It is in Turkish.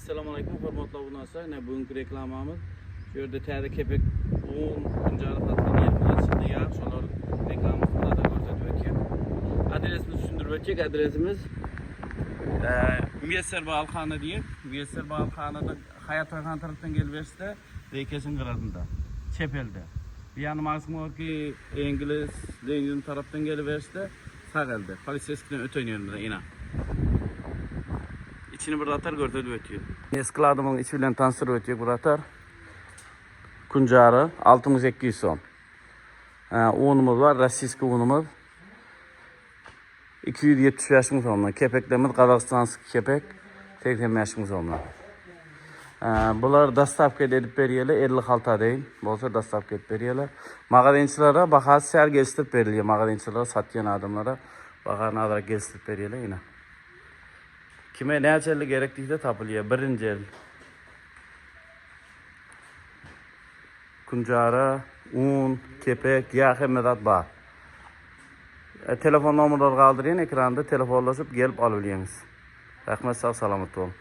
Assalamu alaykum, hurmatli obunachilar. Bugungi reklamamiz shu yerda tayyor kepek 10 kunjalik qatlan yetmasidan ya, shular reklamamizda ko'rsatib o'tgan. Adresimizni tushuntirib o'tdik. Adresimiz Müyesser Balxana deyip, Müyesser Balxana'da Hayat Oyhan tarafından gelverse Reykesin kırarında, Çepel'de. Bir yanı maksimum var ki İngiliz, Lenin tarafından geliverse Sağel'de. Poliseski'den öte yönünde yine. İçini bir atar gördüğü ötüyor. Eski adamın içi bilen tanıştırıp ötüyor bu atar. Kuncarı 6200 son. Unumuz var, Rossiyski unumuz. 270 yaşımız onunla. Kepeklerimiz Kazakistanski kepek. 80 yaşımız onunla. Bular dastavka edip beriyeli 56 deyin. Bolsa dastavka edip beriyeli. Magazinçilara bakası ser geliştirip beriliyor. Magazinçilara satyan adamlara bakana kadar geliştirip beriyeli yine. Kime ne açarlı gerekliyse tapılıyor. Birinci el. Kuncara, un, kepek, yağ, medat var. Telefon numaraları kaldırın ekranda telefonlaşıp gelip alabilirsiniz. Rahmet sağ salamet olun.